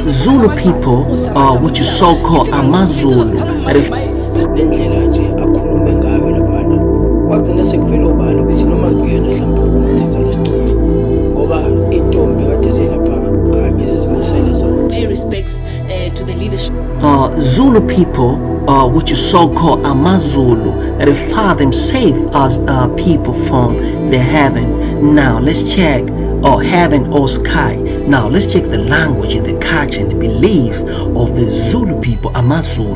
Zulu people, which is so-called Amazulu, nendlela nje akhulume ngayo laphana kwagcina sekuvela obala ukuthi noma kuyena mhlawumbe umthetho lesicelo ngoba intombi kade zelapha bezizimisele zona. Pay respects to the leadership. Zulu people, which is so-called Amazulu, refer themselves as people from the heaven. Now let's check heaven or sky. Now let's check the language, the culture and the beliefs of the Zulu people, Amazulu.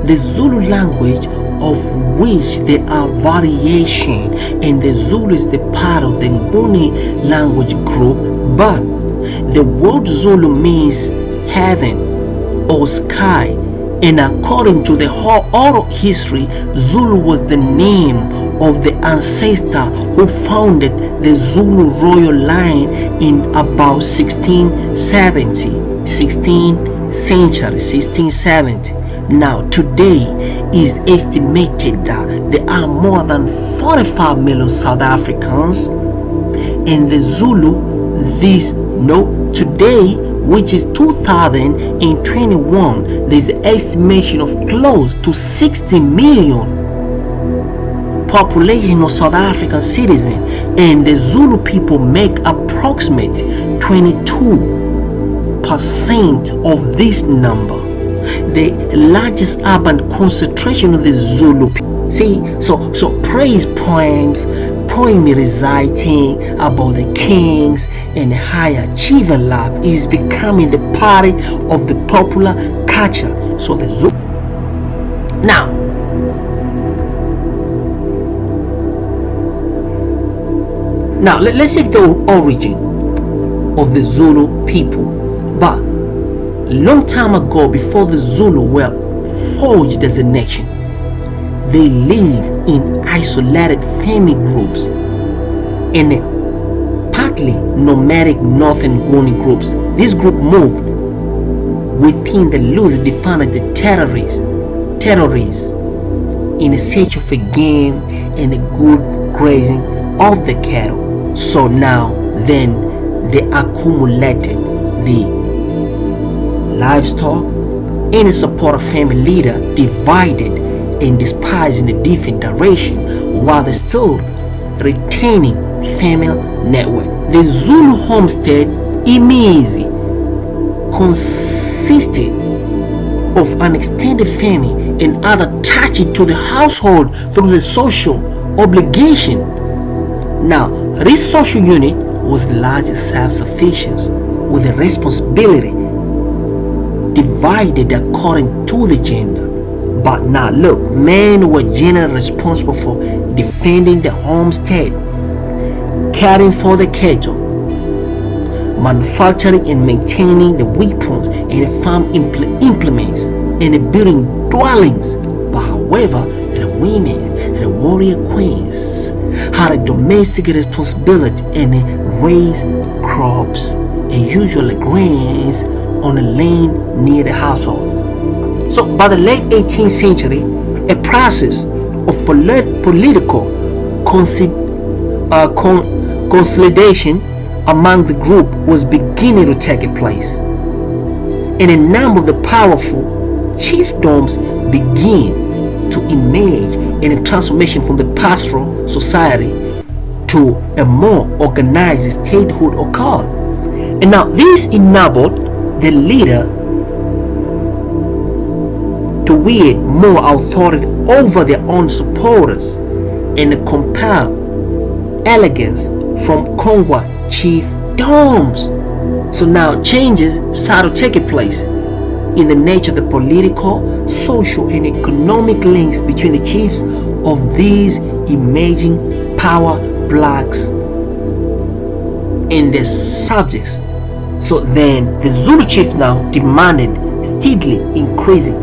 The Zulu language, of which there are variation, and the Zulu is the part of the Nguni language group, but the word Zulu means heaven or sky, and according to the whole oral history, Zulu was the name of the ancestor who founded the Zulu royal line in about 1670. Now today is estimated that there are more than 45 million South Africans in the Zulu. Today, which is 2021, there's an estimation of close to 60 million population of South African citizens, and the Zulu people make approximately 22% of this number. The largest urban concentration of the Zulu people. See, so praise poems, poem reciting about the kings and high achieving life is becoming the party of the popular culture. So the Zulu. Now let's take the origin of the Zulu people. But long time ago, before the Zulu were forged as a nation, they lived in isolated family groups and partly nomadic northern Nguni groups. This group moved within the loosely defined as the terrorists in search of a game and a good grazing of the cattle. So now then they accumulated the livestock and support a family leader divided and dispersed in a different direction while they still retaining family network. The Zulu homestead imizi consisted of an extended family and other attached to the household through the social obligation. Now, this social unit was largely self-sufficient with the responsibility divided according to the gender. But now look, men were generally responsible for defending the homestead, caring for the cattle, manufacturing and maintaining the weapons and the farm implements, and building dwellings. But however, the women, the warrior queens, had a domestic responsibility and raised crops and usually grains on a land near the household. So by the late 18th century, a process of political consolidation among the group was beginning to take place, and a number of the powerful chiefdoms began to emerge in a transformation from the pastoral society to a more organized statehood occurred. And now this enabled the leader to wield more authority over their own supporters and compel allegiance from Kongwa chiefdoms. So now changes started taking place in the nature of the political, social and economic links between the chiefs of these emerging power blocks and their subjects. So then the Zulu chief now demanded steadily increasing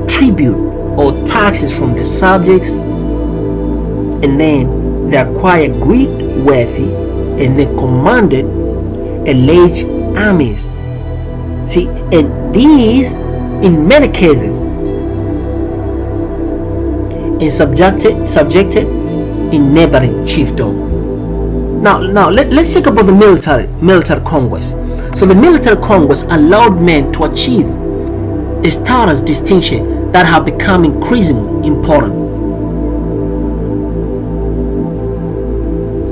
tribute or taxes from the subjects, and then they acquired great wealthy and they commanded a large armies. See, and these in many cases is subjected in neighboring chiefdom. Now let's think about the military conquest. So the military congress allowed men to achieve a status distinction that have become increasingly important.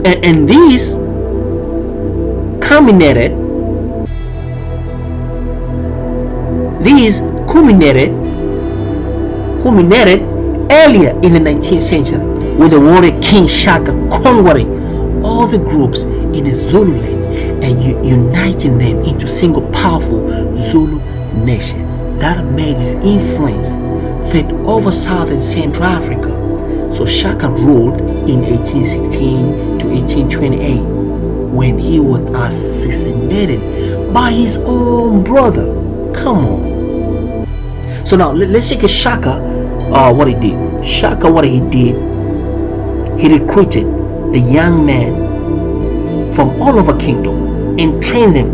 And these culminated earlier in the 19th century with the warrior King Shaka conquering all the groups in the Zulu land and uniting them into single powerful Zulu nation that made his influence felt over southern Central Africa. So Shaka ruled in 1816 to 1828 when he was assassinated by his own brother. Come on. So now let's take a Shaka, what he did. Shaka, what he did, he recruited the young men from all over kingdom and trained them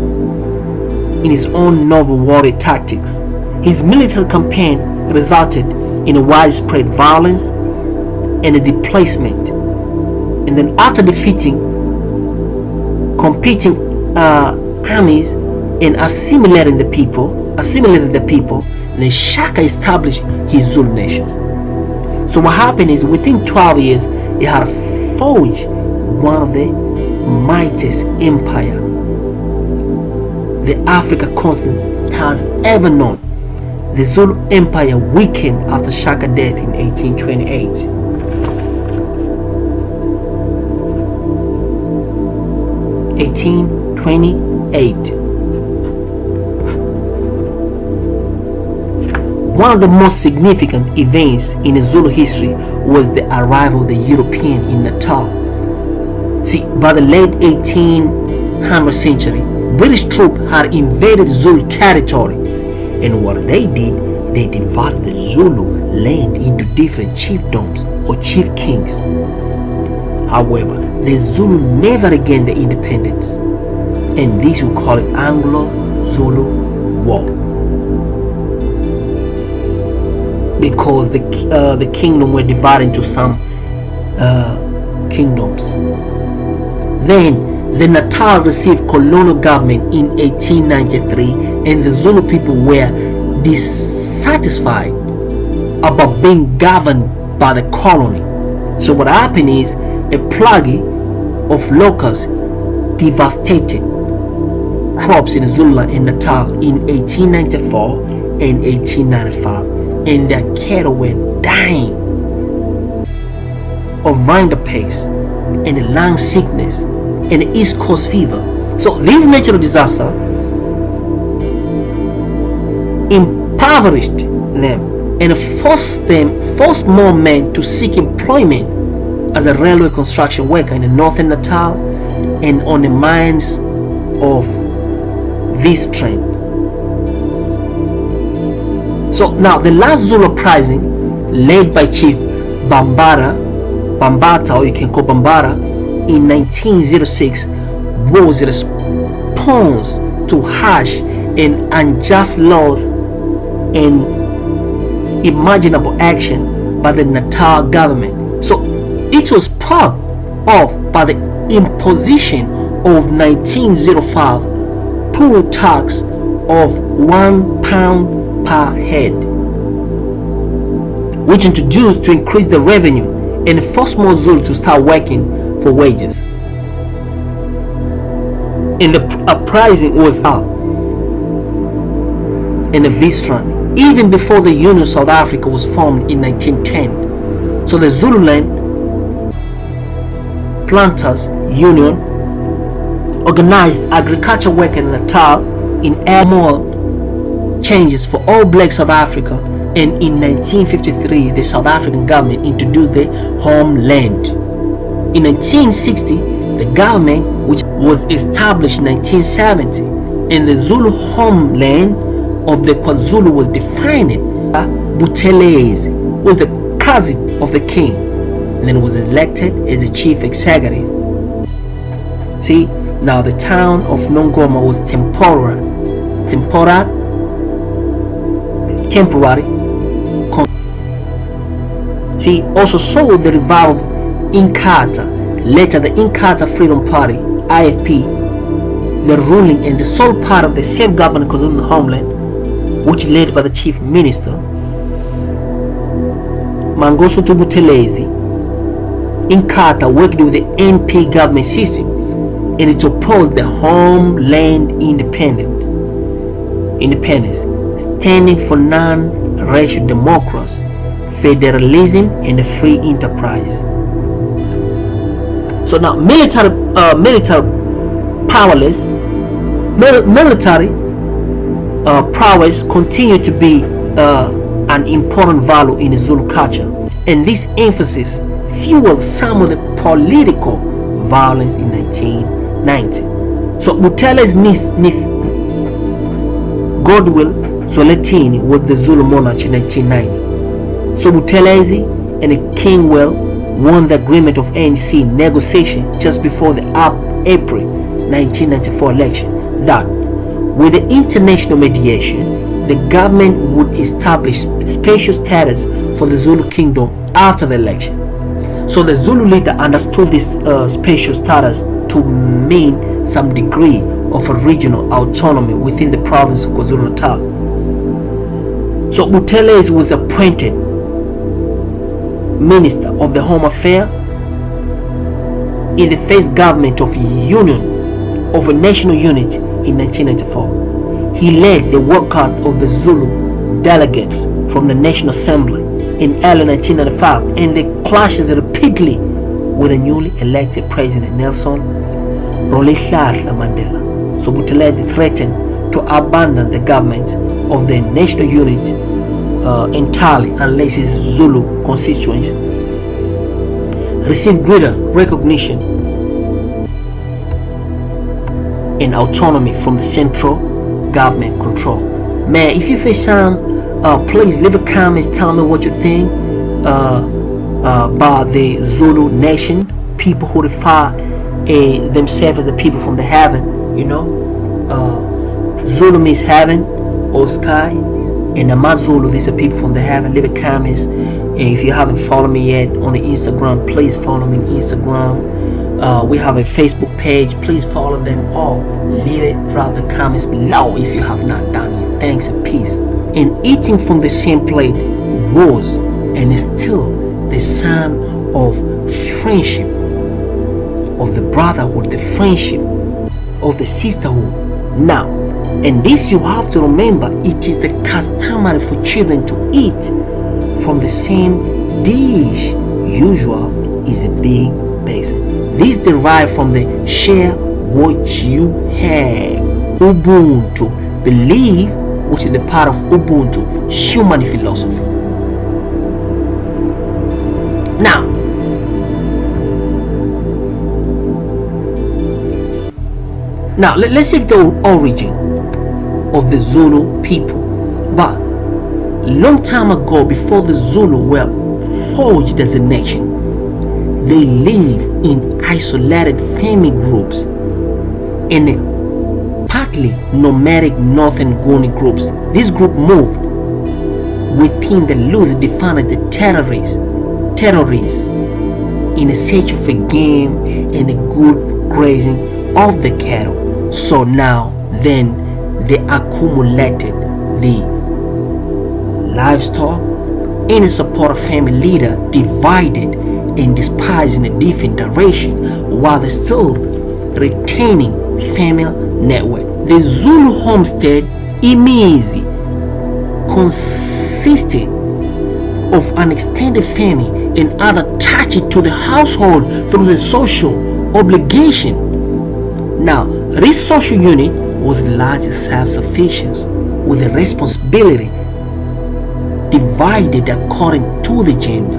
in his own novel warrior tactics. His military campaign resulted in a widespread violence and a displacement. And then after defeating competing armies and assimilating the people, then Shaka established his Zulu nations. So what happened is within 12 years he had forged one of the mightiest empire the Africa continent has ever known. The Zulu Empire weakened after Shaka's death in 1828. One of the most significant events in Zulu history was the arrival of the European in Natal. See, by the late 1800th century, British troops had invaded Zulu territory, and what they did, they divided the Zulu land into different chiefdoms or chief kings. However, the Zulu never regained their independence, and this we call it Anglo-Zulu War, because the kingdom were divided into some kingdoms. Then the Natal received colonial government in 1893, and the Zulu people were dissatisfied about being governed by the colony. So what happened is a plague of locusts devastated crops in Zululand and Natal in 1894 and 1895, and their cattle were dying of rinderpest and lung sickness and East Coast fever. So this natural disaster impoverished them and forced more men to seek employment as a railway construction worker in the northern Natal and on the mines of this trend. So now the last Zulu uprising, led by Chief Bambata, or you can call Bambara, in 1906, was a response to harsh and unjust laws and imaginable action by the Natal government. So it was part of by the imposition of 1905 poll tax of £1 per head, which introduced to increase the revenue and forced more Zulu to start working for wages. And the uprising was up in the Vistron even before the Union of South Africa was formed in 1910. So the Zululand Planters Union organized agriculture work in Natal in more changes for all black South Africa, and in 1953 the South African government introduced the homeland. In 1960 the government, which was established in 1970, and the Zulu homeland of the KwaZulu was defined. Buthelezi was the cousin of the king, and then was elected as the chief executive. See, now the town of Nongoma was temporary. See, also saw the revival of Inkatha. Later the Inkatha Freedom Party, IFP, the ruling and the sole part of the self-governing KwaZulu homeland, which led by the chief minister Mangosuthu Buthelezi. Inkatha worked with the NP government system and it opposed the homeland independence, standing for non-racial democracy, federalism, and free enterprise. So now military prowess continue to be an important value in Zulu culture, and this emphasis fueled some of the political violence in 1990. So Buthelezi Godwill Zwelithini was the Zulu monarch in 1990. So Buthelezi and Kingwell won the agreement of ANC negotiation just before the April 1994 election that with the international mediation the government would establish special status for the Zulu kingdom after the election. So the Zulu leader understood this special status to mean some degree of a regional autonomy within the province of KwaZulu Natal. So Buthelezi was appointed Minister of the Home Affairs in the first government of national unity in 1994. He led the walkout of the Zulu delegates from the National Assembly in early 1995 and the clashes repeatedly with the newly elected President Nelson Rolihlahla Mandela. So Buthelezi threatened to abandon the government of the national unity entirely unless his Zulu constituents received greater recognition and autonomy from the central government control. Man, if you face some, please leave a comment, tell me what you think about the Zulu nation, people who refer themselves as the people from the heaven, Zulu means heaven or sky, and Amazulu, these are people from the heaven. Leave a comments, and if you haven't followed me yet on the Instagram, please follow me on Instagram. We have a Facebook page, please follow them all. Leave it, drop the comments below if you have not done it. Thanks and peace. And eating from the same plate was and is still the sign of friendship, of the brotherhood, the friendship, of the sisterhood. Now, and this you have to remember, it is the customary for children to eat from the same dish. Usual is a big basin. This derived from the share what you have. Ubuntu, believe, which is the part of Ubuntu, human philosophy. Now let's take the origin of the Zulu people. But long time ago, before the Zulu were forged as a nation, they lived in isolated family groups in partly nomadic northern Nguni groups. This group moved within the loosely defined as the terrorists in a search of a game and a good grazing of the cattle. So now then they accumulated the livestock and a supportive family leader divided and despised in a different direction while they still retaining family network. The Zulu homestead Imizi consisted of an extended family and other attached to the household through the social obligation. Now, this social unit was largely self-sufficient with the responsibility divided according to the gender.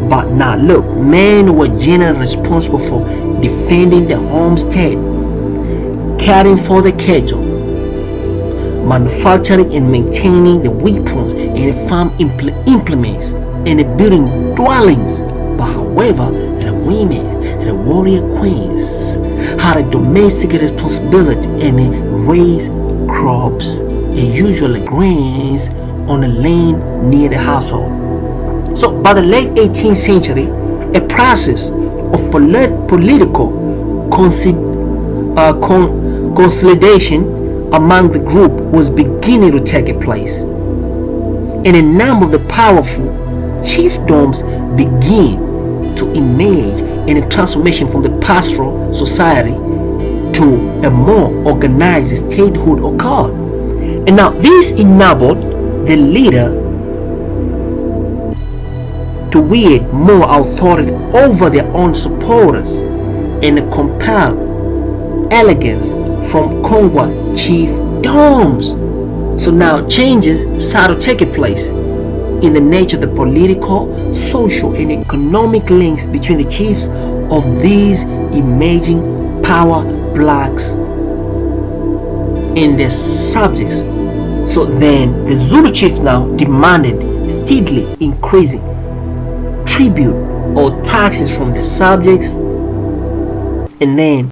But now look, men were generally responsible for defending the homestead, caring for the cattle, manufacturing and maintaining the weapons and the farm implements, and building dwellings. But however, the women, the warrior queens, had a domestic responsibility and raised crops and usually grains on the land near the household. So by the late 18th century, a process of political Consolidation among the group was beginning to take place, and a number of the powerful chiefdoms began to emerge in a transformation from the pastoral society to a more organized statehood occurred. And now this enabled the leader to wield more authority over their own supporters and compel allegiance from Congwa chiefdoms. So now changes started taking place in the nature of the political, social, and economic links between the chiefs of these emerging power blocks and their subjects. So then the Zulu chiefs now demanded steadily increasing tribute or taxes from their subjects, and then